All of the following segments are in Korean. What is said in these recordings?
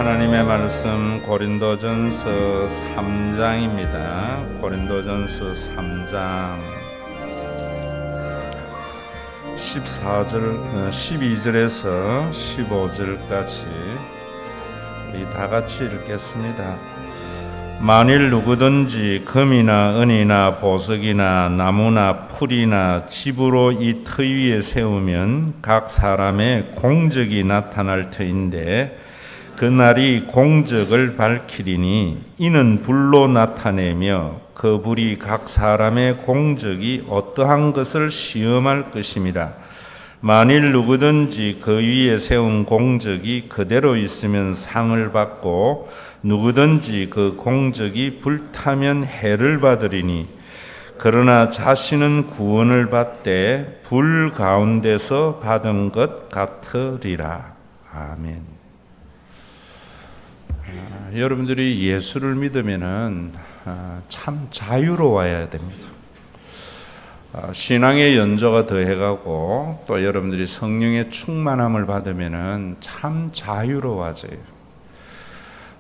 하나님의 말씀 고린도전서 3장입니다. 고린도전서 3장 12절에서 15절까지 우리 다 같이 읽겠습니다. 만일 누구든지 금이나 은이나 보석이나 나무나 풀이나 집으로 이 터 위에 세우면 각 사람의 공적이 나타날 터인데 그날이 공적을 밝히리니 이는 불로 나타내며 그 불이 각 사람의 공적이 어떠한 것을 시험할 것임이라. 만일 누구든지 그 위에 세운 공적이 그대로 있으면 상을 받고 누구든지 그 공적이 불타면 해를 받으리니 그러나 자신은 구원을 받되 불 가운데서 받은 것 같으리라. 아멘. 여러분들이 예수를 믿으면은 참 자유로워야 됩니다. 신앙의 연조가 더해가고 또 여러분들이 성령의 충만함을 받으면은 참 자유로워져요.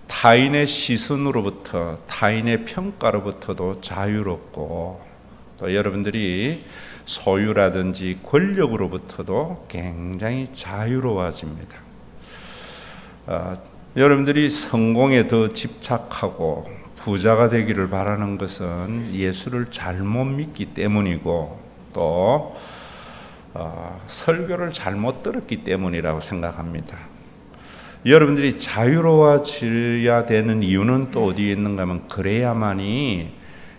타인의 시선으로부터, 타인의 평가로부터도 자유롭고 또 여러분들이 소유라든지 권력으로부터도 굉장히 자유로워집니다. 여러분들이 성공에 더 집착하고 부자가 되기를 바라는 것은 예수를 잘못 믿기 때문이고 또 설교를 잘못 들었기 때문이라고 생각합니다. 여러분들이 자유로워져야 되는 이유는 또 어디에 있는가 하면 그래야만이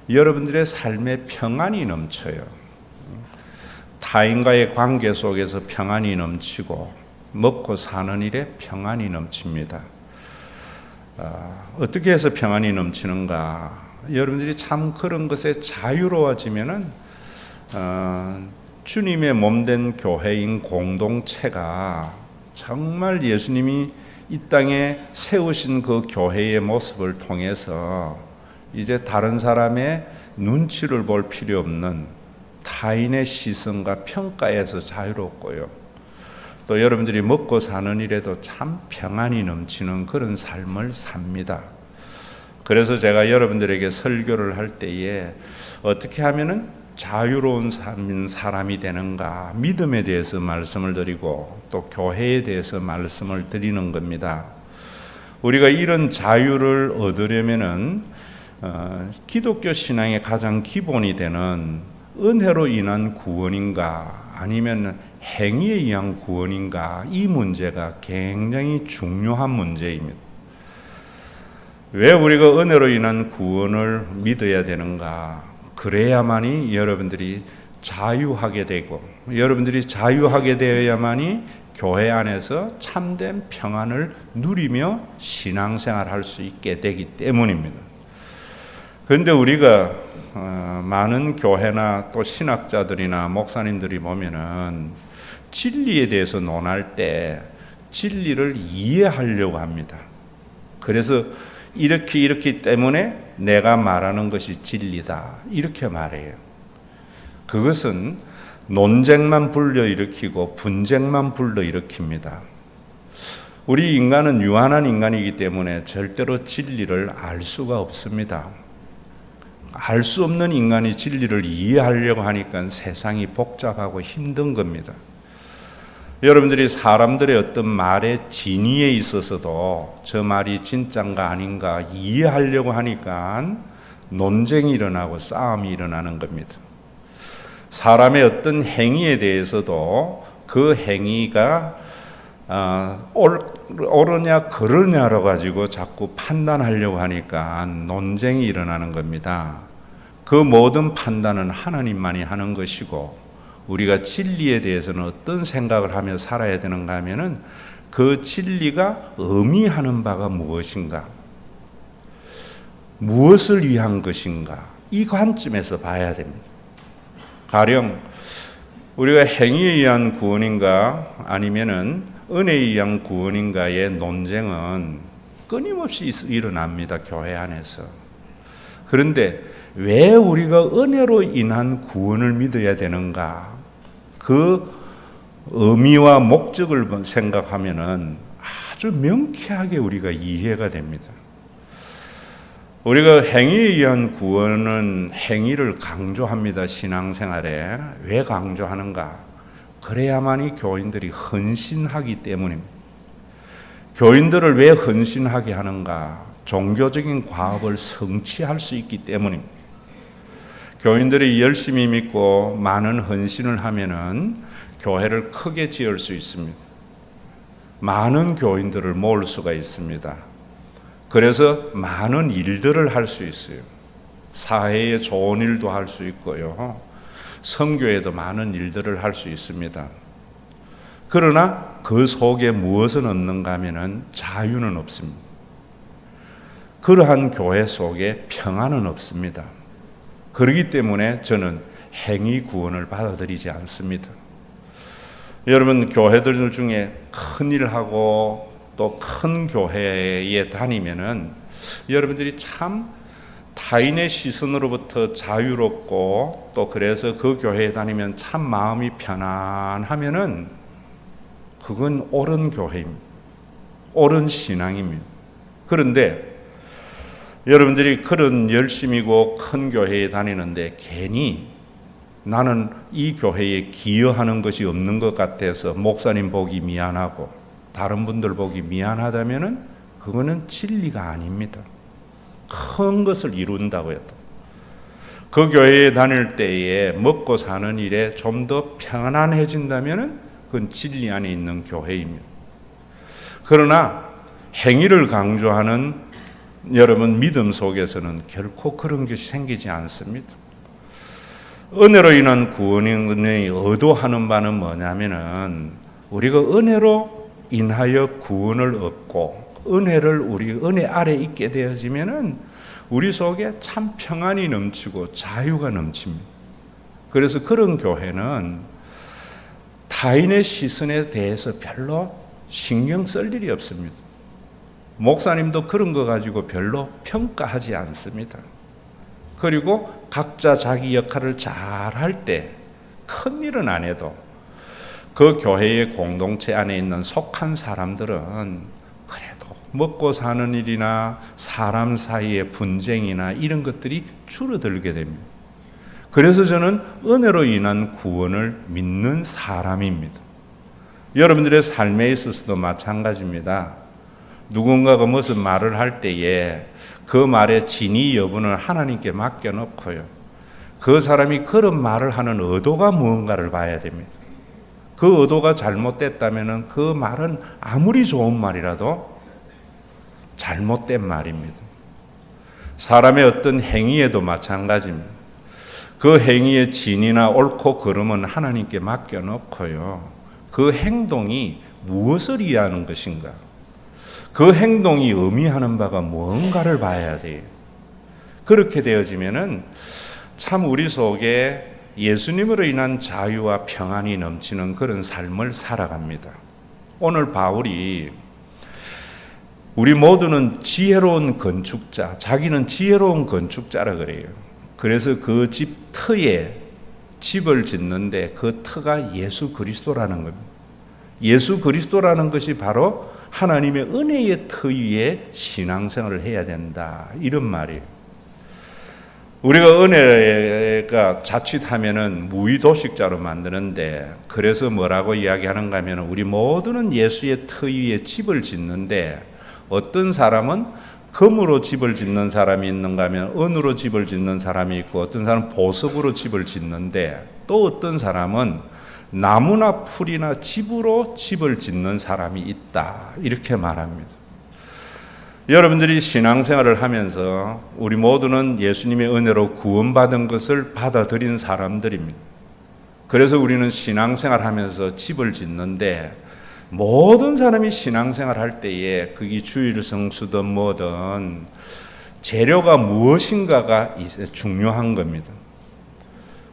여러분들의 삶에 평안이 넘쳐요. 타인과의 관계 속에서 평안이 넘치고 먹고 사는 일에 평안이 넘칩니다. 어떻게 해서 평안이 넘치는가? 여러분들이 참 그런 것에 자유로워지면은 주님의 몸된 교회인 공동체가 정말 예수님이 이 땅에 세우신 그 교회의 모습을 통해서 이제 다른 사람의 눈치를 볼 필요 없는 타인의 시선과 평가에서 자유롭고요. 또 여러분들이 먹고 사는 일에도 참 평안이 넘치는 그런 삶을 삽니다. 그래서 제가 여러분들에게 설교를 할 때에 어떻게 하면은 자유로운 사람이 되는가, 믿음에 대해서 말씀을 드리고 또 교회에 대해서 말씀을 드리는 겁니다. 우리가 이런 자유를 얻으려면은 기독교 신앙의 가장 기본이 되는 은혜로 인한 구원인가 아니면 행위에 의한 구원인가, 이 문제가 굉장히 중요한 문제입니다. 왜 우리가 은혜로 인한 구원을 믿어야 되는가? 그래야만이 여러분들이 자유하게 되고 여러분들이 자유하게 되어야만이 교회 안에서 참된 평안을 누리며 신앙생활할 수 있게 되기 때문입니다. 그런데 우리가 많은 교회나 또 신학자들이나 목사님들이 보면은 진리에 대해서 논할 때 진리를 이해하려고 합니다. 그래서 이렇기 때문에 내가 말하는 것이 진리다 이렇게 말해요. 그것은 논쟁만 불러일으키고 분쟁만 불러일으킵니다. 우리 인간은 유한한 인간이기 때문에 절대로 진리를 알 수가 없습니다. 알 수 없는 인간이 진리를 이해하려고 하니까 세상이 복잡하고 힘든 겁니다. 여러분들이 사람들의 어떤 말의 진위에 있어서도 저 말이 진짠가 아닌가 이해하려고 하니까 논쟁이 일어나고 싸움이 일어나는 겁니다. 사람의 어떤 행위에 대해서도 그 행위가 옳으냐 그르냐로 가지고 자꾸 판단하려고 하니까 논쟁이 일어나는 겁니다. 그 모든 판단은 하나님만이 하는 것이고 우리가 진리에 대해서는 어떤 생각을 하며 살아야 되는가 하면은 그 진리가 의미하는 바가 무엇인가, 무엇을 위한 것인가, 이 관점에서 봐야 됩니다. 가령 우리가 행위에 의한 구원인가 아니면은 은혜에 의한 구원인가의 논쟁은 끊임없이 일어납니다. 교회 안에서. 그런데 왜 우리가 은혜로 인한 구원을 믿어야 되는가? 그 의미와 목적을 생각하면은 아주 명쾌하게 우리가 이해가 됩니다. 우리가 행위에 의한 구원은 행위를 강조합니다. 신앙생활에. 왜 강조하는가? 그래야만이 교인들이 헌신하기 때문입니다. 교인들을 왜 헌신하게 하는가? 종교적인 과업을 성취할 수 있기 때문입니다. 교인들이 열심히 믿고 많은 헌신을 하면은 교회를 크게 지을 수 있습니다. 많은 교인들을 모을 수가 있습니다. 그래서 많은 일들을 할 수 있어요. 사회에 좋은 일도 할 수 있고요. 선교에도 많은 일들을 할 수 있습니다. 그러나 그 속에 무엇은 없는가 하면은 자유는 없습니다. 그러한 교회 속에 평안은 없습니다. 그렇기 때문에 저는 행위 구원을 받아들이지 않습니다. 여러분, 교회들 중에 큰 일을 하고 또 큰 교회에 다니면은 여러분들이 참 타인의 시선으로부터 자유롭고 또 그래서 그 교회에 다니면 참 마음이 편안하면은 그건 옳은 교회입니다. 옳은 신앙입니다. 그런데 여러분들이 그런 열심이고 큰 교회에 다니는데 괜히 나는 이 교회에 기여하는 것이 없는 것 같아서 목사님 보기 미안하고 다른 분들 보기 미안하다면은 그거는 진리가 아닙니다. 큰 것을 이룬다고 해도 그 교회에 다닐 때에 먹고 사는 일에 좀 더 편안해진다면은 그건 진리 안에 있는 교회입니다. 그러나 행위를 강조하는 여러분 믿음 속에서는 결코 그런 것이 생기지 않습니다. 은혜로 인한 구원의 의도하는 바는 뭐냐면은 우리가 은혜로 인하여 구원을 얻고 은혜를 우리 은혜 아래 있게 되어지면은 우리 속에 참 평안이 넘치고 자유가 넘칩니다. 그래서 그런 교회는 타인의 시선에 대해서 별로 신경 쓸 일이 없습니다. 목사님도 그런 거 가지고 별로 평가하지 않습니다. 그리고 각자 자기 역할을 잘 할 때 큰 일은 안 해도 그 교회의 공동체 안에 있는 속한 사람들은 그래도 먹고 사는 일이나 사람 사이의 분쟁이나 이런 것들이 줄어들게 됩니다. 그래서 저는 은혜로 인한 구원을 믿는 사람입니다. 여러분들의 삶에 있어서도 마찬가지입니다. 누군가가 무슨 말을 할 때에 그 말의 진위 여부는 하나님께 맡겨놓고요. 그 사람이 그런 말을 하는 의도가 무언가를 봐야 됩니다. 그 의도가 잘못됐다면 그 말은 아무리 좋은 말이라도 잘못된 말입니다. 사람의 어떤 행위에도 마찬가지입니다. 그 행위의 진이나 옳고 그름은 하나님께 맡겨놓고요. 그 행동이 무엇을 이해하는 것인가? 그 행동이 의미하는 바가 무언가를 봐야 돼요. 그렇게 되어지면은 참 우리 속에 예수님으로 인한 자유와 평안이 넘치는 그런 삶을 살아갑니다. 오늘 바울이 우리 모두는 지혜로운 건축자, 자기는 지혜로운 건축자라 그래요. 그래서 그 집 터에 집을 짓는데 그 터가 예수 그리스도라는 겁니다. 예수 그리스도라는 것이 바로 하나님의 은혜의 터 위에 신앙생활을 해야 된다. 이런 말이에요. 우리가 은혜가 자칫하면은 무의도식자로 만드는데 그래서 뭐라고 이야기하는가 하면 우리 모두는 예수의 터 위에 집을 짓는데 어떤 사람은 금으로 집을 짓는 사람이 있는가 하면 은으로 집을 짓는 사람이 있고 어떤 사람은 보석으로 집을 짓는데 또 어떤 사람은 나무나 풀이나 집으로 집을 짓는 사람이 있다. 이렇게 말합니다. 여러분들이 신앙생활을 하면서 우리 모두는 예수님의 은혜로 구원받은 것을 받아들인 사람들입니다. 그래서 우리는 신앙생활 하면서 집을 짓는데 모든 사람이 신앙생활 할 때에 그게 주일 성수든 뭐든 재료가 무엇인가가 중요한 겁니다.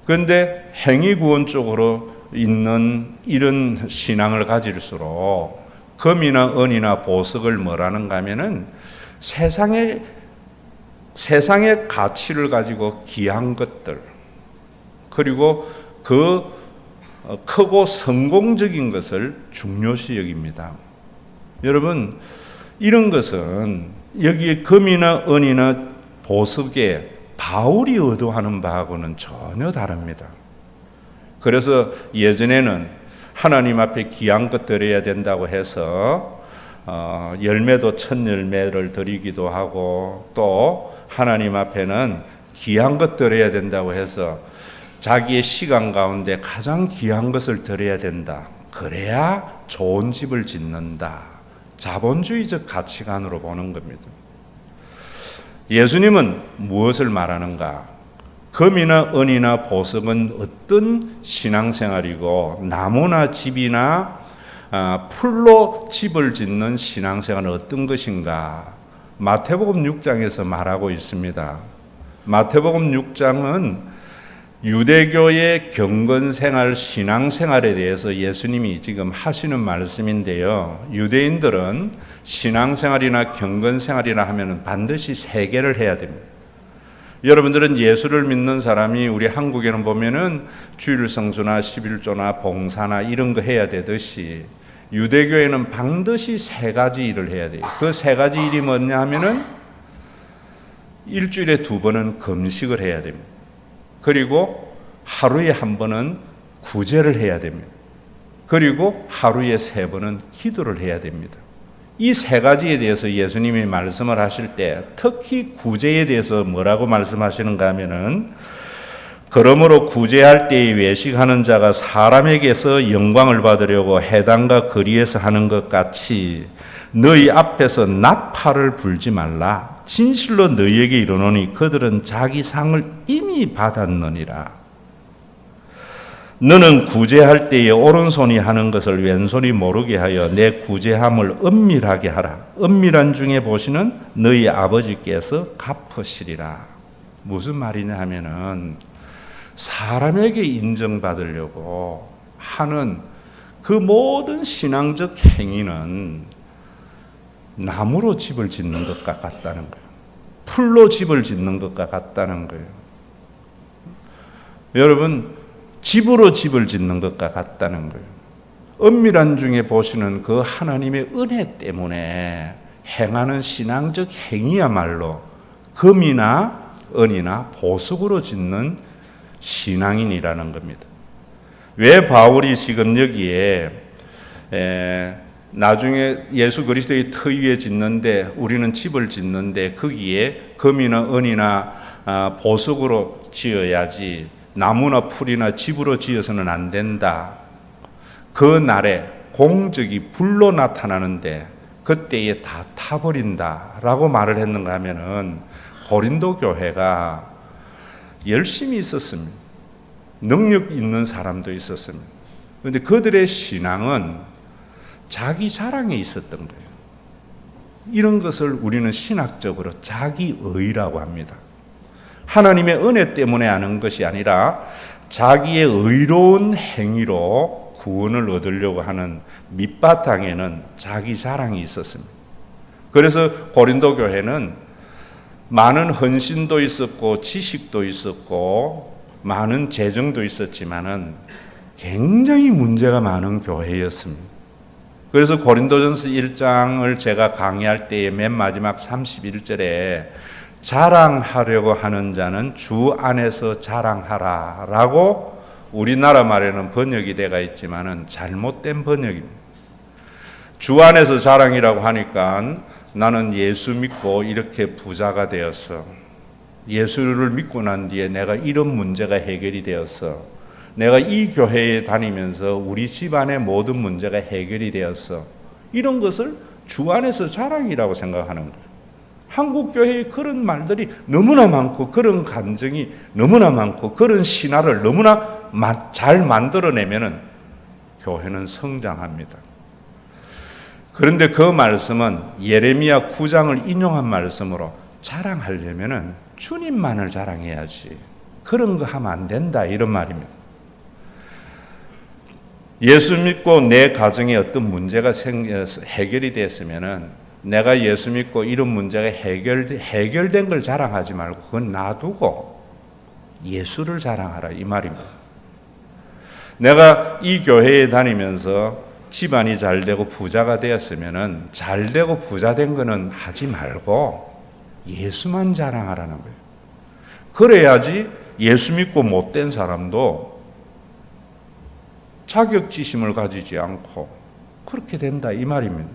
그런데 행위구원 쪽으로 있는 이런 신앙을 가질수록 금이나 은이나 보석을 뭐라는가 하면은 세상의 가치를 가지고 귀한 것들 그리고 그 크고 성공적인 것을 중요시 여깁니다. 여러분, 이런 것은 여기에 금이나 은이나 보석에 바울이 의도하는 바하고는 전혀 다릅니다. 그래서 예전에는 하나님 앞에 귀한 것 드려야 된다고 해서 열매도 첫 열매를 드리기도 하고, 또 하나님 앞에는 귀한 것 드려야 된다고 해서 자기의 시간 가운데 가장 귀한 것을 드려야 된다. 그래야 좋은 집을 짓는다. 자본주의적 가치관으로 보는 겁니다. 예수님은 무엇을 말하는가? 금이나 은이나 보석은 어떤 신앙생활이고, 나무나 집이나 풀로 집을 짓는 신앙생활은 어떤 것인가? 마태복음 6장에서 말하고 있습니다. 마태복음 6장은 유대교의 경건생활, 신앙생활에 대해서 예수님이 지금 하시는 말씀인데요. 유대인들은 신앙생활이나 경건생활이나 하면 반드시 세 개를 해야 됩니다. 여러분들은 예수를 믿는 사람이 우리 한국에는 보면은 주일 성수나 11조나 봉사나 이런 거 해야 되듯이, 유대교에는 반드시 세 가지 일을 해야 돼요. 그 세 가지 일이 뭐냐 하면은 일주일에 2번은 금식을 해야 됩니다. 그리고 하루에 1번은 구제를 해야 됩니다. 그리고 하루에 3번은 기도를 해야 됩니다. 이 세 가지에 대해서 예수님이 말씀을 하실 때 특히 구제에 대해서 뭐라고 말씀하시는가 하면은, 그러므로 구제할 때에 외식하는 자가 사람에게서 영광을 받으려고 회당과 거리에서 하는 것 같이 너희 앞에서 나팔을 불지 말라. 진실로 너희에게 이르노니 그들은 자기 상을 이미 받았느니라. 너는 구제할 때에 오른손이 하는 것을 왼손이 모르게 하여 내 구제함을 은밀하게 하라. 은밀한 중에 보시는 너희 아버지께서 갚으시리라. 무슨 말이냐 하면은, 사람에게 인정받으려고 하는 그 모든 신앙적 행위는 나무로 집을 짓는 것과 같다는 거예요. 풀로 집을 짓는 것과 같다는 거예요. 여러분, 집으로 집을 짓는 것과 같다는 거예요. 은밀한 중에 보시는 그 하나님의 은혜 때문에 행하는 신앙적 행위야말로 금이나 은이나 보석으로 짓는 신앙인이라는 겁니다. 왜 바울이 지금 여기에 나중에 예수 그리스도의 터 위에 짓는데, 우리는 집을 짓는데 거기에 금이나 은이나 보석으로 지어야지 나무나 풀이나 집으로 지어서는 안 된다. 그 날에 공적이 불로 나타나는데 그때에 다 타버린다라고 말을 했는가 하면은, 고린도 교회가 열심히 있었습니다. 능력 있는 사람도 있었습니다. 그런데 그들의 신앙은 자기 자랑에 있었던 거예요. 이런 것을 우리는 신학적으로 자기의라고 합니다. 하나님의 은혜 때문에 하는 것이 아니라 자기의 의로운 행위로 구원을 얻으려고 하는 밑바탕에는 자기 자랑이 있었습니다. 그래서 고린도 교회는 많은 헌신도 있었고 지식도 있었고 많은 재정도 있었지만은 굉장히 문제가 많은 교회였습니다. 그래서 고린도전서 1장을 제가 강의할 때에 맨 마지막 31절에 자랑하려고 하는 자는 주 안에서 자랑하라 라고 우리나라 말에는 번역이 되어 있지만은 잘못된 번역입니다. 주 안에서 자랑이라고 하니까 나는 예수 믿고 이렇게 부자가 되었어. 예수를 믿고 난 뒤에 내가 이런 문제가 해결이 되었어. 내가 이 교회에 다니면서 우리 집안의 모든 문제가 해결이 되었어. 이런 것을 주 안에서 자랑이라고 생각하는 거예요. 한국 교회에 그런 말들이 너무나 많고, 그런 감정이 너무나 많고, 그런 신화를 너무나 잘 만들어내면은 교회는 성장합니다. 그런데 그 말씀은 예레미야 9장을 인용한 말씀으로 자랑하려면은 주님만을 자랑해야지, 그런 거 하면 안 된다, 이런 말입니다. 예수 믿고 내 가정에 어떤 문제가 해결이 됐으면은 내가 예수 믿고 이런 문제가 해결된 걸 자랑하지 말고 그건 놔두고 예수를 자랑하라, 이 말입니다. 내가 이 교회에 다니면서 집안이 잘 되고 부자가 되었으면은 잘 되고 부자 된 거는 하지 말고 예수만 자랑하라는 거예요. 그래야지 예수 믿고 못된 사람도 자격지심을 가지지 않고 그렇게 된다 이 말입니다.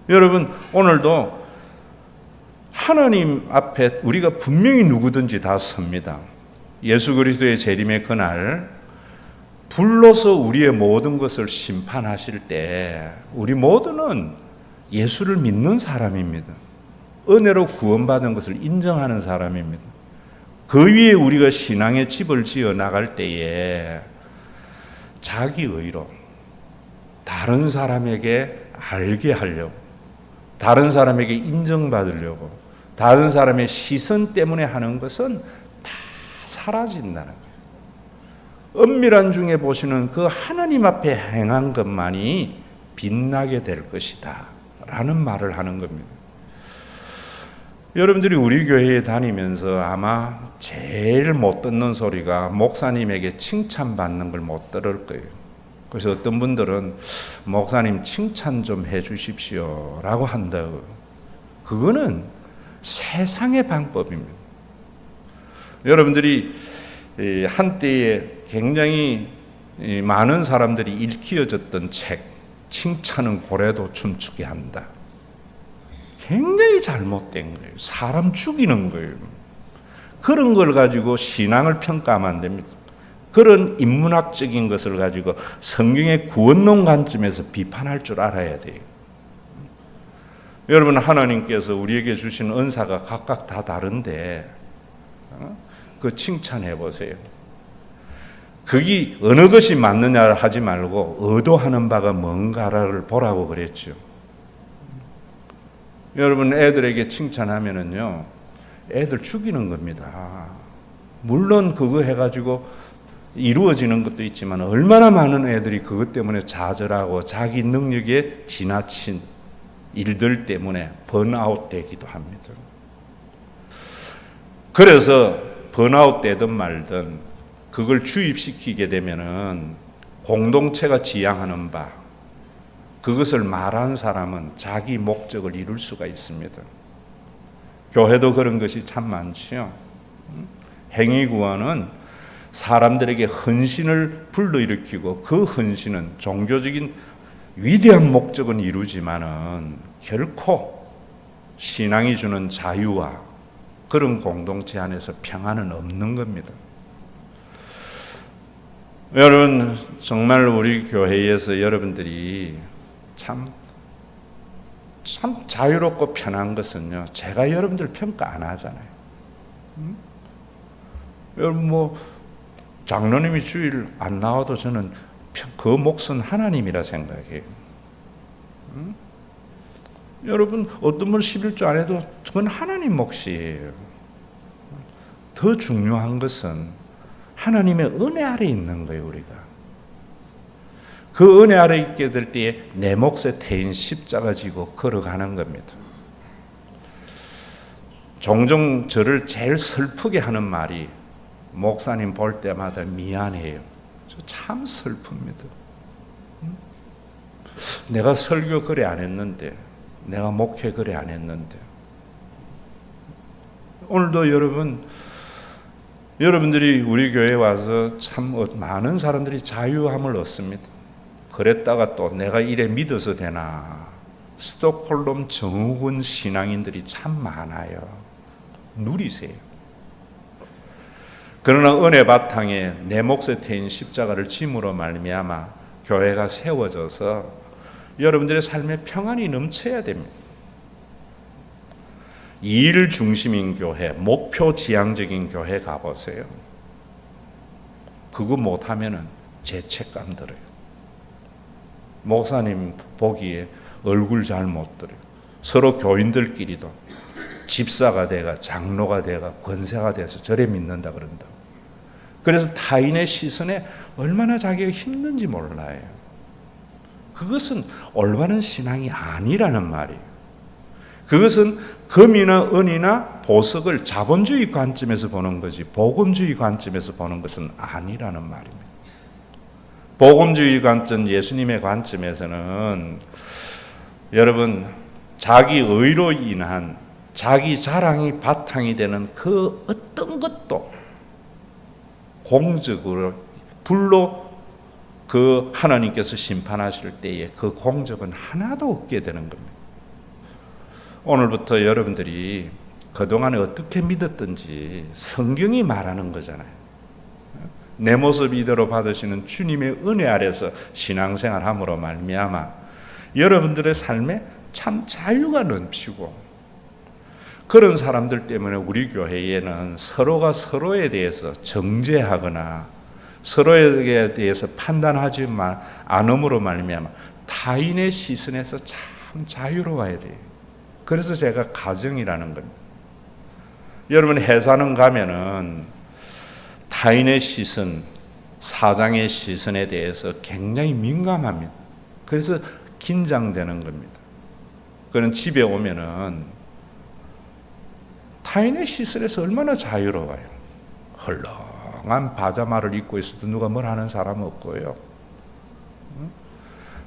여러분 오늘도 하나님 앞에 우리가 분명히 누구든지 다 섭니다. 예수 그리스도의 재림의 그날 불로서 우리의 모든 것을 심판하실 때 우리 모두는 예수를 믿는 사람입니다. 은혜로 구원받은 것을 인정하는 사람입니다. 그 위에 우리가 신앙의 집을 지어 나갈 때에 자기 의로 다른 사람에게 알게 하려고, 다른 사람에게 인정받으려고, 다른 사람의 시선 때문에 하는 것은 다 사라진다는 거예요. 엄밀한 중에 보시는 그 하나님 앞에 행한 것만이 빛나게 될 것이다 라는 말을 하는 겁니다. 여러분들이 우리 교회에 다니면서 아마 제일 못 듣는 소리가 목사님에게 칭찬받는 걸 못 들을 거예요. 그래서 어떤 분들은 목사님 칭찬 좀 해 주십시오 라고 한다고. 그거는 세상의 방법입니다. 여러분들이 한때에 굉장히 많은 사람들이 일키워졌던 책, 칭찬은 고래도 춤추게 한다. 굉장히 잘못된 거예요. 사람 죽이는 거예요. 그런 걸 가지고 신앙을 평가하면 안 됩니다. 그런 인문학적인 것을 가지고 성경의 구원론 관점에서 비판할 줄 알아야 돼요. 여러분 하나님께서 우리에게 주신 은사가 각각 다 다른데 그 칭찬해 보세요. 그게 어느 것이 맞느냐를 하지 말고 의도하는 바가 뭔가를 보라고 그랬죠. 여러분 애들에게 칭찬하면은요 애들 죽이는 겁니다. 물론 그거 해가지고 이루어지는 것도 있지만 얼마나 많은 애들이 그것 때문에 좌절하고 자기 능력에 지나친 일들 때문에 번아웃 되기도 합니다. 그래서 번아웃 되든 말든 그걸 주입시키게 되면은 공동체가 지향하는 바 그것을 말한 사람은 자기 목적을 이룰 수가 있습니다. 교회도 그런 것이 참 많지요. 행위구원은 사람들에게 헌신을 불러일으키고 그 헌신은 종교적인 위대한 목적은 이루지만은 결코 신앙이 주는 자유와 그런 공동체 안에서 평안은 없는 겁니다. 여러분 정말 우리 교회에서 여러분들이 참 자유롭고 편한 것은요. 제가 여러분들 평가 안 하잖아요. 여러분 장로님이 주일 안 나와도 저는 그 몫은 하나님이라 생각해요. 여러분 어떤 분 11조 안 해도 그건 하나님 몫이에요. 더 중요한 것은 하나님의 은혜 아래 있는 거예요. 우리가 그 은혜 아래 있게 될 때에 내 몫에 태인 십자가 지고 걸어가는 겁니다. 종종 저를 제일 슬프게 하는 말이 목사님 볼 때마다 미안해요. 저 참 슬픕니다. 내가 설교 그래 안 했는데, 내가 목회 그래 안 했는데. 오늘도 여러분들이 우리 교회에 와서 참 많은 사람들이 자유함을 얻습니다. 그랬다가 또 내가 이래 믿어서 되나. 스톡홀름 정우군 신앙인들이 참 많아요. 누리세요. 그러나 은혜 바탕에 내 몫에 태인 십자가를 짐으로 말미암아 교회가 세워져서 여러분들의 삶에 평안이 넘쳐야 됩니다. 일 중심인 교회, 목표 지향적인 교회 가보세요. 그거 못하면은 죄책감 들어요. 목사님 보기에 얼굴 잘 못 들어요. 서로 교인들끼리도 집사가 돼가 장로가 돼가 권세가 돼서 저래 믿는다 그런다. 그래서 타인의 시선에 얼마나 자기가 힘든지 몰라요. 그것은 올바른 신앙이 아니라는 말이에요. 그것은 금이나 은이나 보석을 자본주의 관점에서 보는 거지 복음주의 관점에서 보는 것은 아니라는 말입니다. 복음주의 관점, 예수님의 관점에서는 여러분 자기 의로 인한 자기 자랑이 바탕이 되는 그 어떤 것도 공적으로 불로 그 하나님께서 심판하실 때에 그 공적은 하나도 없게 되는 겁니다. 오늘부터 여러분들이 그동안에 어떻게 믿었든지 성경이 말하는 거잖아요. 내 모습 이대로 받으시는 주님의 은혜 아래서 신앙생활함으로 말미암아 여러분들의 삶에 참 자유가 넘치고, 그런 사람들 때문에 우리 교회에는 서로가 서로에 대해서 정죄하거나 서로에 대해서 판단하지 않음으로 말미암아 타인의 시선에서 참 자유로워야 돼요. 그래서 제가 가정이라는 겁니다. 여러분 회사는 가면은 타인의 시선, 사장의 시선에 대해서 굉장히 민감합니다. 그래서 긴장되는 겁니다. 그런 집에 오면은 타인의 시선에서 얼마나 자유로워요. 헐렁한 파자마를 입고 있어도 누가 뭘 하는 사람은 없고요.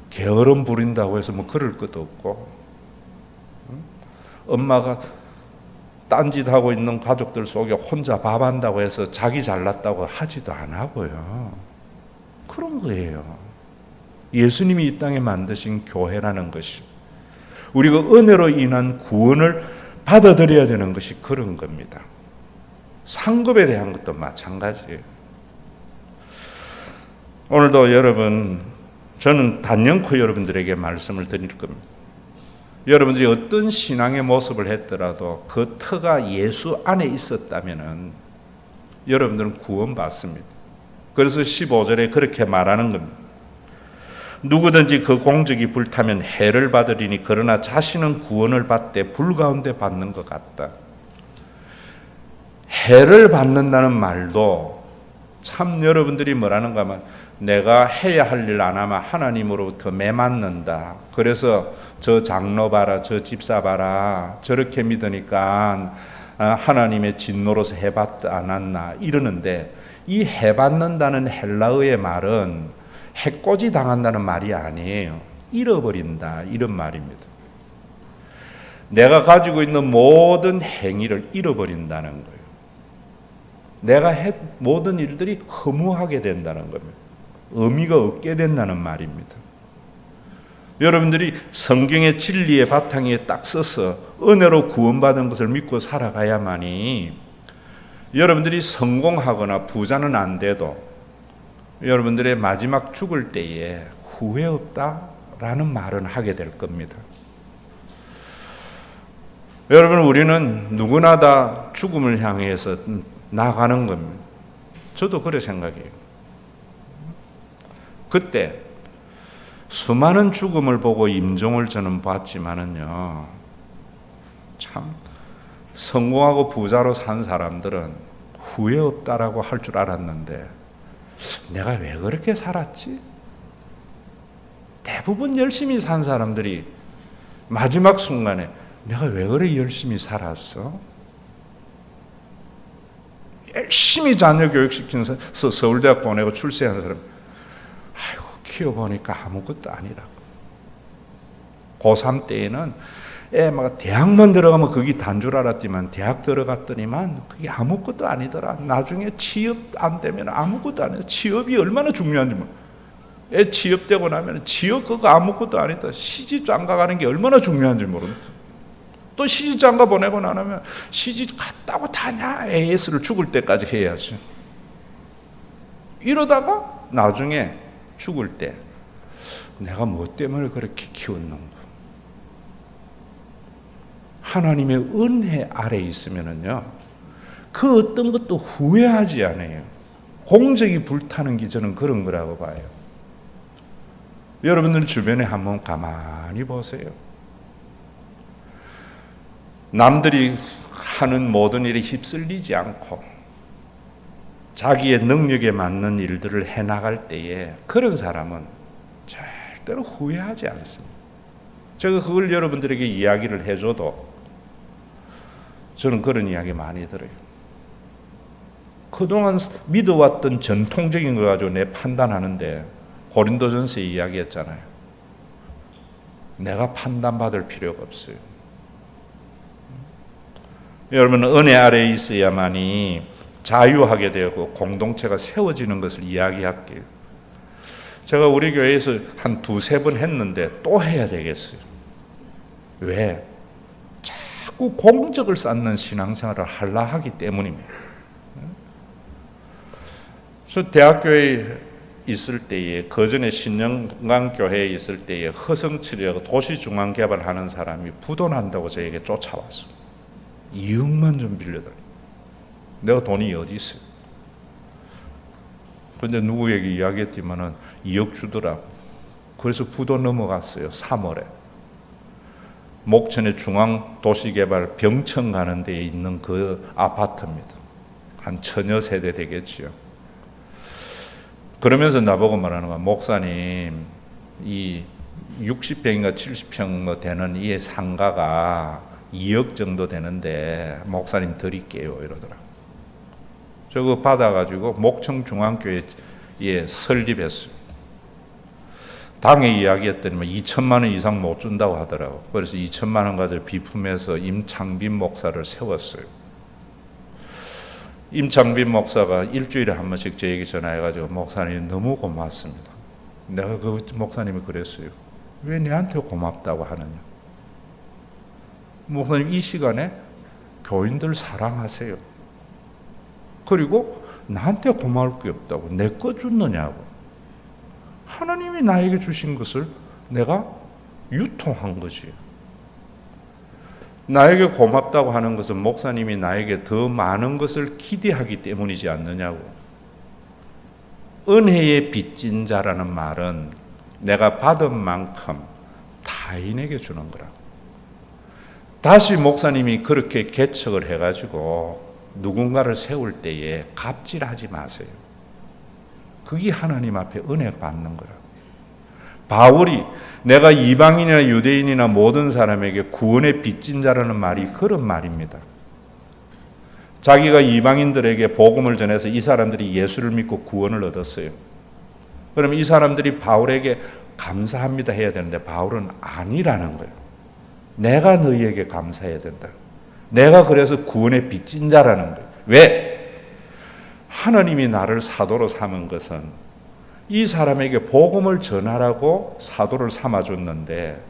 게으름 부린다고 해서 뭐 그럴 것도 없고, 엄마가 딴짓하고 있는 가족들 속에 혼자 밥한다고 해서 자기 잘났다고 하지도 안 하고요. 그런 거예요. 예수님이 이 땅에 만드신 교회라는 것이, 우리가 은혜로 인한 구원을 받아들여야 되는 것이 그런 겁니다. 상급에 대한 것도 마찬가지예요. 오늘도 여러분, 저는 단연코 여러분들에게 말씀을 드릴 겁니다. 여러분들이 어떤 신앙의 모습을 했더라도 그 터가 예수 안에 있었다면 여러분들은 구원받습니다. 그래서 15절에 그렇게 말하는 겁니다. 누구든지 그 공적이 불타면 해를 받으리니 그러나 자신은 구원을 받되 불 가운데 받는 것 같다. 해를 받는다는 말도 참 여러분들이 뭐라는가 하면 내가 해야 할 일 안 하면 하나님으로부터 매맞는다. 그래서 저 장로 봐라, 저 집사 봐라, 저렇게 믿으니까 하나님의 진노로서 해받지 않았나 이러는데, 이 해받는다는 헬라어의 말은 해코지 당한다는 말이 아니에요. 잃어버린다 이런 말입니다. 내가 가지고 있는 모든 행위를 잃어버린다는 거예요. 내가 한 모든 일들이 허무하게 된다는 겁니다. 의미가 없게 된다는 말입니다. 여러분들이 성경의 진리의 바탕에 딱 서서 은혜로 구원받은 것을 믿고 살아가야만이 여러분들이 성공하거나 부자는 안 돼도 여러분들의 마지막 죽을 때에 후회 없다라는 말은 하게 될 겁니다. 여러분, 우리는 누구나 다 죽음을 향해서 나가는 겁니다. 저도 그렇게 생각해요. 그때 수많은 죽음을 보고 임종을 저는 봤지만은요, 참 성공하고 부자로 산 사람들은 후회 없다라고 할 줄 알았는데, 내가 왜 그렇게 살았지? 대부분 열심히 산 사람들이 마지막 순간에 내가 왜 그렇게 열심히 살았어? 열심히 자녀 교육시키면서 서울대학 보내고 출세한 사람, 아이고 키워보니까 아무것도 아니라고. 고3 때에는 애 막 대학만 들어가면 그게 단 줄 알았지만 대학 들어갔더니만 그게 아무것도 아니더라. 나중에 취업 안 되면 아무것도 아니다. 취업이 얼마나 중요한지 몰라. 애 취업되고 나면 취업 그거 아무것도 아니다. 시집 장가 가는 게 얼마나 중요한지 모른다. 또 시집 장가 보내고 나면 시집 갔다고 타냐? AS를 죽을 때까지 해야지. 이러다가 나중에 죽을 때 내가 뭐 때문에 그렇게 키웠는가? 하나님의 은혜 아래 있으면은요, 그 어떤 것도 후회하지 않아요. 공적이 불타는 게 저는 그런 거라고 봐요. 여러분들 주변에 한번 가만히 보세요. 남들이 하는 모든 일에 휩쓸리지 않고 자기의 능력에 맞는 일들을 해나갈 때에 그런 사람은 절대로 후회하지 않습니다. 제가 그걸 여러분들에게 이야기를 해줘도 저는 그런 이야기 많이 들어요. 그동안 믿어왔던 전통적인 거 가지고 내 판단하는데 고린도전서에 이야기했잖아요. 내가 판단받을 필요가 없어요. 여러분, 은혜 아래에 있어야만이 자유하게 되고 공동체가 세워지는 것을 이야기할게요. 제가 우리 교회에서 한 두세 번 했는데 또 해야 되겠어요. 왜? 자꾸 공적을 쌓는 신앙생활을 하려 하기 때문입니다. 저 대학교에 있을 때에, 그전에 신영강교회에 있을 때에 허성칠이라고 도시중앙개발하는 사람이 부도난다고 저에게 쫓아왔어. 2억만 좀 빌려달라. 내가 돈이 어디 있어요? 근데 누구에게 이야기했지만은 2억 주더라고. 그래서 부도 넘어갔어요. 3월에. 목천의 중앙도시개발 병천 가는 데에 있는 그 아파트입니다. 한 1000여 세대 되겠지요. 그러면서 나보고 말하는 거야. 목사님, 이 60평인가 70평 되는 이 상가가 2억 정도 되는데 목사님 드릴게요 이러더라. 저거 받아가지고 목청 중앙교회에 설립했어요. 당에 이야기했더니 2천만 원 이상 못 준다고 하더라고. 그래서 2천만 원 가지고 비품해서 임창빈 목사를 세웠어요. 임창빈 목사가 일주일에 한 번씩 저에게 전화해가지고 목사님 너무 고맙습니다. 내가 그 목사님이 그랬어요. 왜 내한테 고맙다고 하느냐? 목사님 이 시간에 교인들 사랑하세요. 그리고 나한테 고마울 게 없다고. 내 거 줬느냐고. 하나님이 나에게 주신 것을 내가 유통한 거지. 나에게 고맙다고 하는 것은 목사님이 나에게 더 많은 것을 기대하기 때문이지 않느냐고. 은혜의 빚진 자라는 말은 내가 받은 만큼 타인에게 주는 거라고. 다시 목사님이 그렇게 개척을 해가지고 누군가를 세울 때에 갑질하지 마세요. 그게 하나님 앞에 은혜 받는 거라고. 바울이 내가 이방인이나 유대인이나 모든 사람에게 구원의 빚진 자라는 말이 그런 말입니다. 자기가 이방인들에게 복음을 전해서 이 사람들이 예수를 믿고 구원을 얻었어요. 그럼 이 사람들이 바울에게 감사합니다 해야 되는데 바울은 아니라는 거예요. 내가 너희에게 감사해야 된다. 내가 그래서 구원의 빚진 자라는 거예요. 왜? 하나님이 나를 사도로 삼은 것은 이 사람에게 복음을 전하라고 사도를 삼아줬는데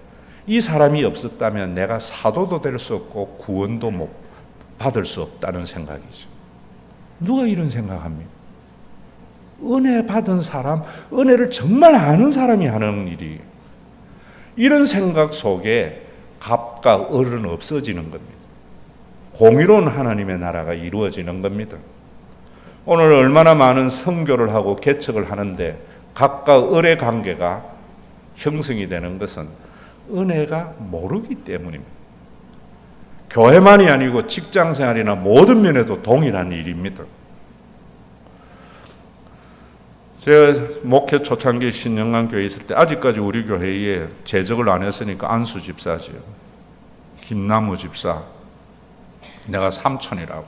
이 사람이 없었다면 내가 사도도 될 수 없고 구원도 못 받을 수 없다는 생각이죠. 누가 이런 생각합니까? 은혜 받은 사람, 은혜를 정말 아는 사람이 하는 일이. 이런 생각 속에 갑과 을은 없어지는 겁니다. 공의로운 하나님의 나라가 이루어지는 겁니다. 오늘 얼마나 많은 선교를 하고 개척을 하는데 갑과 을의 관계가 형성이 되는 것은 은혜가 모르기 때문입니다. 교회만이 아니고 직장생활이나 모든 면에도 동일한 일입니다. 제가 목회 초창기 신영강교회에 있을 때 아직까지 우리 교회에 재적을 안 했으니까 안수 집사지요. 김나무 집사. 내가 삼촌이라고.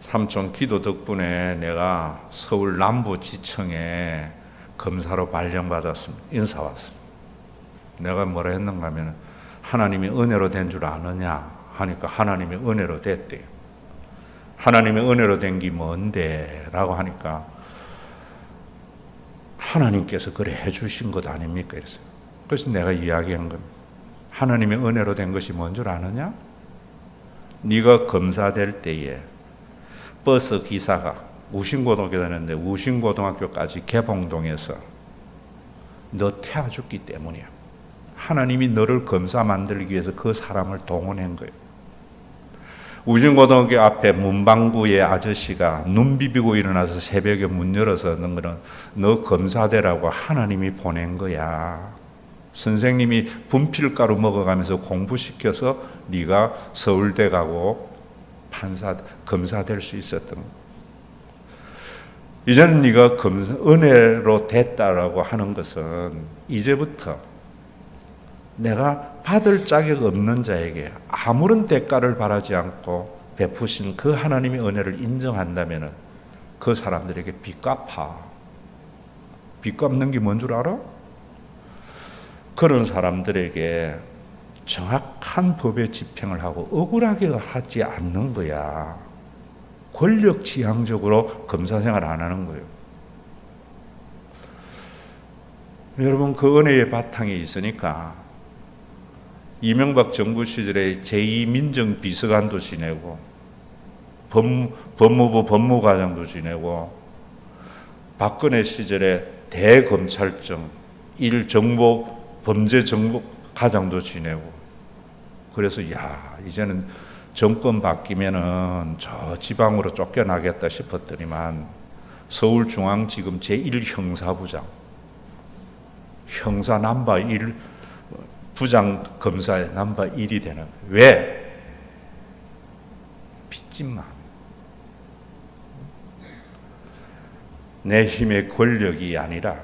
삼촌 기도 덕분에 내가 서울 남부지청에 검사로 발령받았습니다. 인사 왔습니다. 내가 뭐라 했는가 하면 하나님이 은혜로 된 줄 아느냐 하니까 하나님이 은혜로 됐대요. 하나님의 은혜로 된 게 뭔데? 라고 하니까 하나님께서 그래 해주신 것 아닙니까? 그래서 내가 이야기한 겁니다. 하나님의 은혜로 된 것이 뭔 줄 아느냐? 네가 검사 될 때에 버스 기사가 우신고등학교 다녔는데 우신고등학교까지 개봉동에서 너 태워줬기 때문이야. 하나님이 너를 검사 만들기 위해서 그 사람을 동원한 거예요. 우신고등학교 앞에 문방구의 아저씨가 눈 비비고 일어나서 새벽에 문 열어서 너 검사되라고 하나님이 보낸 거야. 선생님이 분필가루 먹어가면서 공부시켜서 네가 서울대 가고 검사 될 수 있었던 거. 이제는 네가 은혜로 됐다라고 하는 것은 이제부터 내가 받을 자격 없는 자에게 아무런 대가를 바라지 않고 베푸신 그 하나님의 은혜를 인정한다면 그 사람들에게 빚 갚아. 빚 갚는 게 뭔 줄 알아? 그런 사람들에게 정확한 법의 집행을 하고 억울하게 하지 않는 거야. 권력 지향적으로 검사 생활 안 하는 거예요. 여러분, 그 은혜의 바탕에 있으니까 이명박 정부 시절에 제2민정비서관도 지내고 법무부 법무과장도 지내고 박근혜 시절에 대검찰청 1정보범죄정보과장도 지내고 그래서 이제는 정권 바뀌면은 저 지방으로 쫓겨나겠다 싶었더니만 서울중앙지검 제1형사부장 형사 넘버 1 부장 검사의 넘버 1이 되는. 왜? 빚진 마음. 내 힘의 권력이 아니라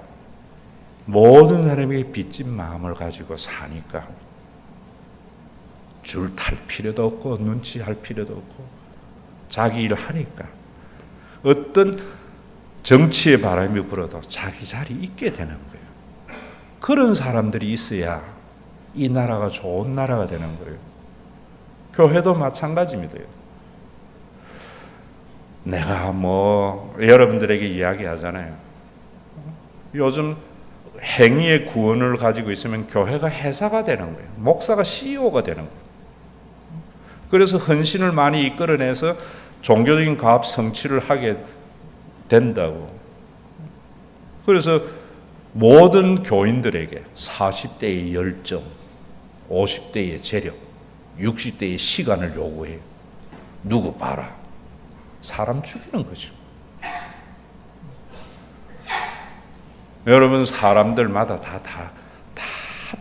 모든 사람에게 빚진 마음을 가지고 사니까 줄 탈 필요도 없고 눈치할 필요도 없고 자기 일 하니까 어떤 정치의 바람이 불어도 자기 자리 있게 되는 거예요. 그런 사람들이 있어야 이 나라가 좋은 나라가 되는 거예요. 교회도 마찬가지입니다. 내가 여러분들에게 이야기하잖아요. 요즘 행위의 구원을 가지고 있으면 교회가 회사가 되는 거예요. 목사가 CEO가 되는 거예요. 그래서 헌신을 많이 이끌어내서 종교적인 가업 성취를 하게 된다고. 그래서 모든 교인들에게 40대의 열정, 50대의 재력, 60대의 시간을 요구해요. 누구 봐라. 사람 죽이는 거죠. 여러분, 사람들마다 다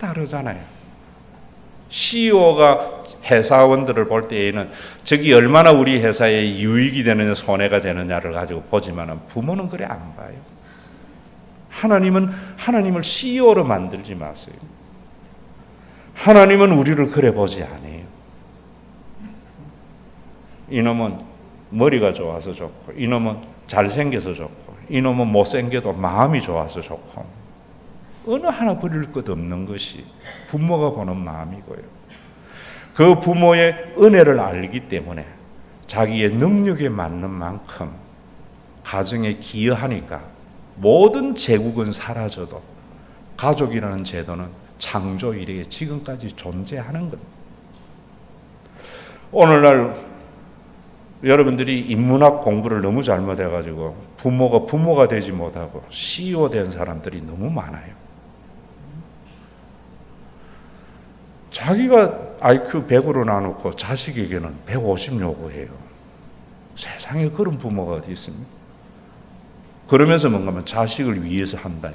다르잖아요. CEO가 회사원들을 볼 때에는 저기 얼마나 우리 회사에 유익이 되느냐 손해가 되느냐를 가지고 보지만 부모는 그래 안 봐요. 하나님을 CEO로 만들지 마세요. 하나님은 우리를 그래 보지 않아요. 이놈은 머리가 좋아서 좋고 이놈은 잘생겨서 좋고 이놈은 못생겨도 마음이 좋아서 좋고 어느 하나 버릴 것 없는 것이 부모가 보는 마음이고요. 그 부모의 은혜를 알기 때문에 자기의 능력에 맞는 만큼 가정에 기여하니까 모든 제국은 사라져도 가족이라는 제도는 창조 이래에 지금까지 존재하는 겁니다. 오늘날 여러분들이 인문학 공부를 너무 잘못해가지고 부모가 되지 못하고 CEO 된 사람들이 너무 많아요. 자기가 IQ 100으로 나놓고 자식에게는 150 요구해요. 세상에 그런 부모가 어디 있습니까? 그러면서 뭔가면 자식을 위해서 한다요.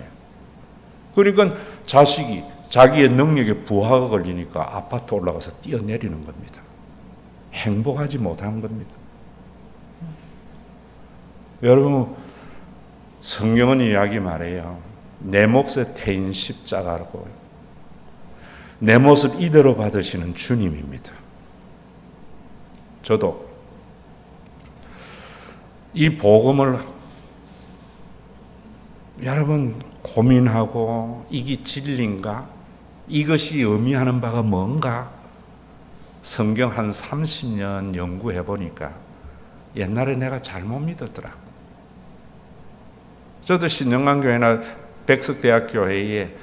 그러니까 자식이 자기의 능력에 부하가 걸리니까 아파트 올라가서 뛰어내리는 겁니다. 행복하지 못한 겁니다. 여러분, 성경은 이야기 말해요. 내 몫의 태인 십자가라고. 내 모습 이대로 받으시는 주님입니다. 저도 이 복음을 여러분 고민하고 이게 진리인가? 이것이 의미하는 바가 뭔가? 성경 한 30년 연구해 보니까 옛날에 내가 잘못 믿었더라. 저도 신영강교회나 백석대학교회에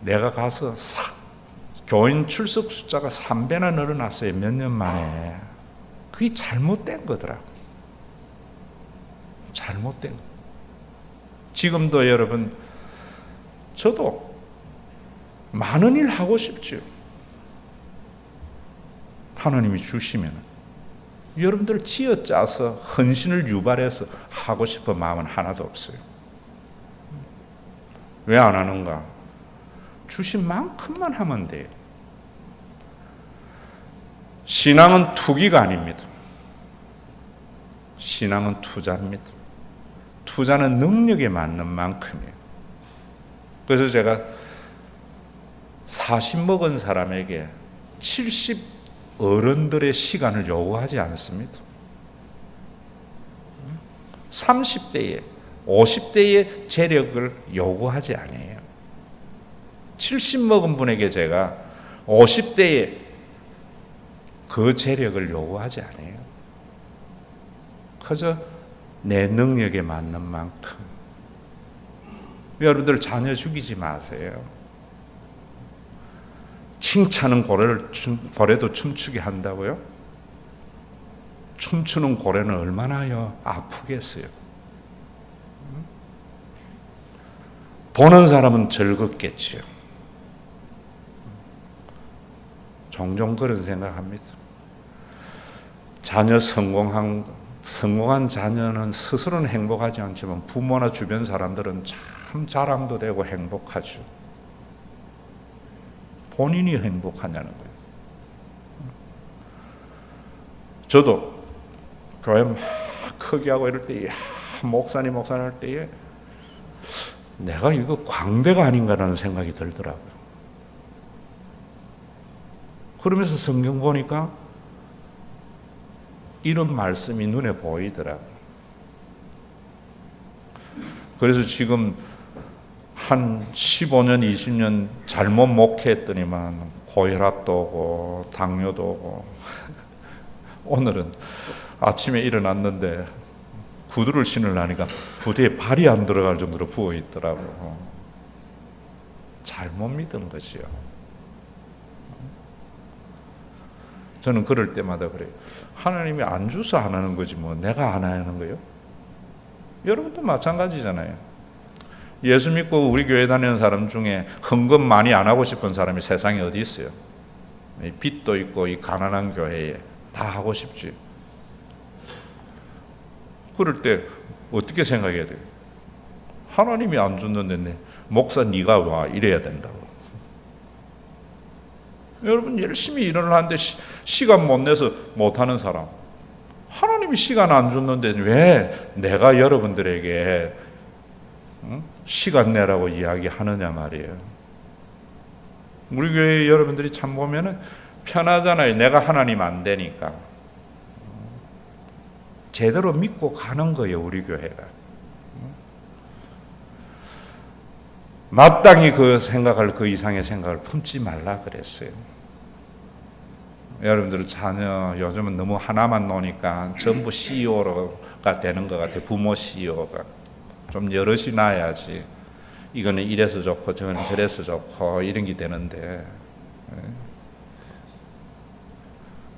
내가 가서 교인 출석 숫자가 3배나 늘어났어요. 몇 년 만에. 그게 잘못된 거더라. 잘못된 거. 지금도 여러분, 저도 많은 일 하고 싶죠. 하나님이 주시면 여러분들 쥐어짜서 헌신을 유발해서 하고 싶은 마음은 하나도 없어요. 왜 안 하는가? 주신 만큼만 하면 돼요. 신앙은 투기가 아닙니다. 신앙은 투자입니다. 투자는 능력에 맞는 만큼이에요. 그래서 제가 40 먹은 사람에게 70 어른들의 시간을 요구하지 않습니다. 30대에 50대의 재력을 요구하지 않아요. 70 먹은 분에게 제가 50대의 그 재력을 요구하지 않아요. 그저 내 능력에 맞는 만큼. 여러분들 자녀 죽이지 마세요. 칭찬은 고래도 춤추게 한다고요? 춤추는 고래는 얼마나 아프겠어요. 보는 사람은 즐겁겠지요. 종종 그런 생각합니다. 자녀 성공한 자녀는 스스로는 행복하지 않지만 부모나 주변 사람들은 참 자랑도 되고 행복하죠. 본인이 행복하냐는 거예요. 저도 교회 막 크게 하고 이럴 때 목사님 할 때에 내가 이거 광배가 아닌가라는 생각이 들더라고요. 그러면서 성경 보니까 이런 말씀이 눈에 보이더라고요. 그래서 지금 한 15년, 20년 잘못 목회했더니만 고혈압도 오고 당뇨도 오고 오늘은 아침에 일어났는데 구두를 신으려니까 구두에 발이 안 들어갈 정도로 부어 있더라고요. 잘못 믿은 거지요. 저는 그럴 때마다 그래요. 하나님이 안 주서 안 하는 거지 뭐 내가 안 하는 거예요? 여러분도 마찬가지잖아요. 예수 믿고 우리 교회 다니는 사람 중에 헌금 많이 안 하고 싶은 사람이 세상에 어디 있어요? 빚도 있고 이 가난한 교회에 다 하고 싶지. 그럴 때 어떻게 생각해야 돼요? 하나님이 안 줬는데 목사 네가 와 이래야 된다고. 여러분 열심히 일을 하는데 시간 못 내서 못하는 사람, 하나님이 시간 안 줬는데 왜 내가 여러분들에게 시간 내라고 이야기하느냐 말이에요. 우리 교회 여러분들이 참 보면은 편하잖아요. 내가 하나님 안 되니까. 제대로 믿고 가는 거예요, 우리 교회가. 마땅히 그 생각을, 그 이상의 생각을 품지 말라 그랬어요. 여러분들 자녀 요즘은 너무 하나만 노니까 전부 CEO가 되는 것 같아요. 부모 CEO가. 좀 여럿이 나야지. 이거는 이래서 좋고 저거는 저래서 좋고 이런 게 되는데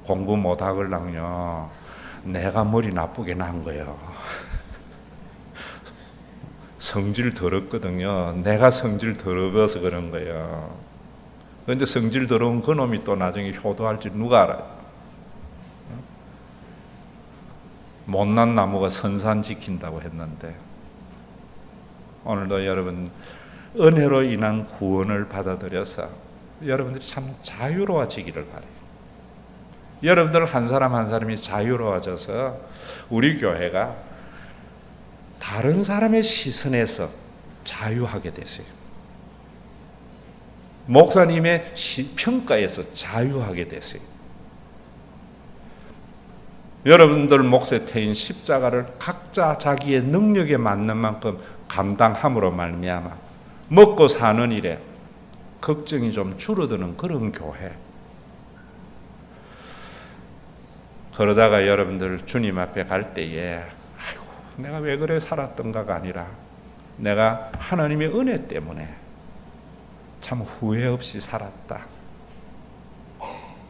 공부 못하걸랑요 내가 머리 나쁘게 난 거예요. 성질 더럽거든요. 내가 성질 더러워서 그런 거예요. 그런데 성질 더러운 그 놈이 또 나중에 효도할지 누가 알아요? 못난 나무가 선산 지킨다고 했는데 오늘도 여러분 은혜로 인한 구원을 받아들여서 여러분들이 참 자유로워지기를 바라요. 여러분들 한 사람 한 사람이 자유로워져서 우리 교회가 다른 사람의 시선에서 자유하게 되세요. 목사님의 평가에서 자유하게 되세요. 여러분들 몫에 태인 십자가를 각자 자기의 능력에 맞는 만큼 감당함으로 말미암아 먹고 사는 일에 걱정이 좀 줄어드는 그런 교회. 그러다가 여러분들 주님 앞에 갈 때에 아이고 내가 왜 그래 살았던가가 아니라 내가 하나님의 은혜 때문에 참 후회 없이 살았다.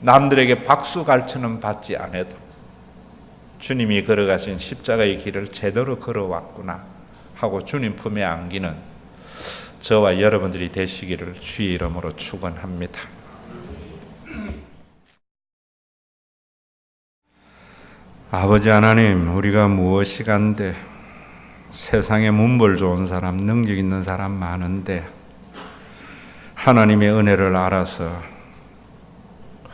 남들에게 박수 갈채는 받지 않아도 주님이 걸어가신 십자가의 길을 제대로 걸어왔구나 하고 주님 품에 안기는 저와 여러분들이 되시기를 주의 이름으로 축원합니다. 아버지 하나님, 우리가 무엇이 간데 세상에 문벌 좋은 사람, 능력 있는 사람 많은데 하나님의 은혜를 알아서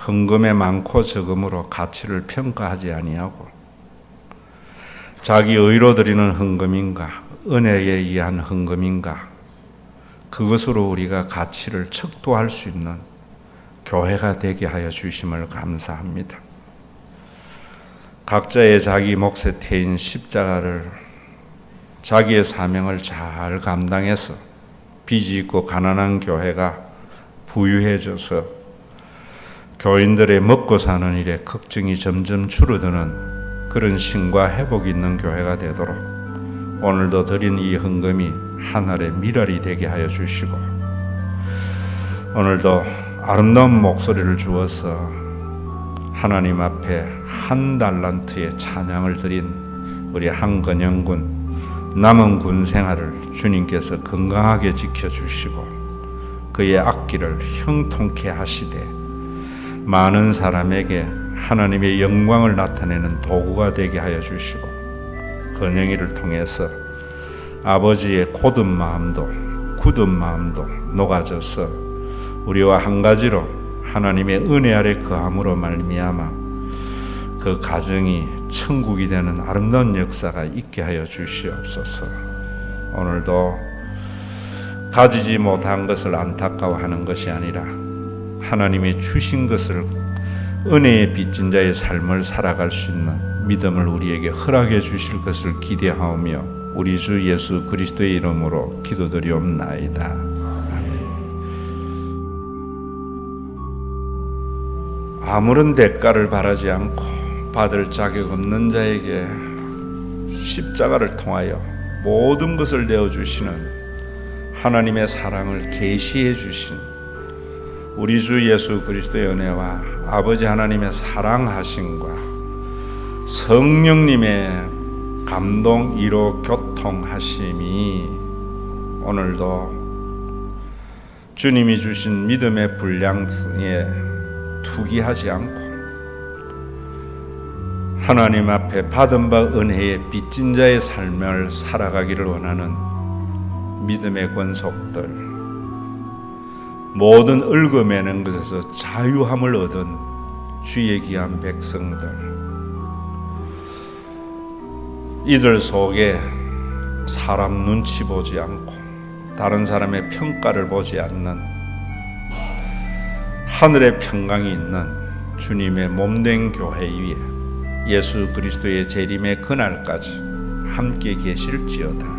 헌금의 많고 적음으로 가치를 평가하지 아니하고 자기 의로 드리는 헌금인가 은혜에 의한 헌금인가 그것으로 우리가 가치를 척도할 수 있는 교회가 되게 하여 주심을 감사합니다. 각자의 자기 몫에 태인 십자가를 자기의 사명을 잘 감당해서 빚이 있고 가난한 교회가 부유해져서 교인들의 먹고 사는 일에 걱정이 점점 줄어드는 그런 신과 회복이 있는 교회가 되도록 오늘도 드린 이 헌금이 하늘의 미랄이 되게 하여 주시고, 오늘도 아름다운 목소리를 주어서 하나님 앞에 한 달란트의 찬양을 드린 우리 한건영군, 남은 군 생활을 주님께서 건강하게 지켜주시고 그의 앞길을 형통케 하시되 많은 사람에게 하나님의 영광을 나타내는 도구가 되게 하여 주시고, 건영이를 통해서 아버지의 고든 마음도 굳은 마음도 녹아져서 우리와 한 가지로 하나님의 은혜 아래 거함으로 말미암아 그 가정이 천국이 되는 아름다운 역사가 있게 하여 주시옵소서. 오늘도 가지지 못한 것을 안타까워하는 것이 아니라 하나님이 주신 것을 은혜의 빚진 자의 삶을 살아갈 수 있는 믿음을 우리에게 허락해 주실 것을 기대하오며 우리 주 예수 그리스도의 이름으로 기도드리옵나이다. 아멘. 아무런 대가를 바라지 않고 받을 자격 없는 자에게 십자가를 통하여 모든 것을 내어주시는 하나님의 사랑을 계시해 주신 우리 주 예수 그리스도의 은혜와 아버지 하나님의 사랑하심과 성령님의 감동 이로 교통하심이 오늘도 주님이 주신 믿음의 분량에 투기하지 않고 하나님 앞에 받은 바 은혜의 빚진 자의 삶을 살아가기를 원하는 믿음의 권속들, 모든 얽어매는 것에서 자유함을 얻은 주의 귀한 백성들, 이들 속에 사람 눈치 보지 않고 다른 사람의 평가를 보지 않는 하늘의 평강이 있는 주님의 몸된 교회 위에 예수 그리스도의 재림의 그날까지 함께 계실지어다.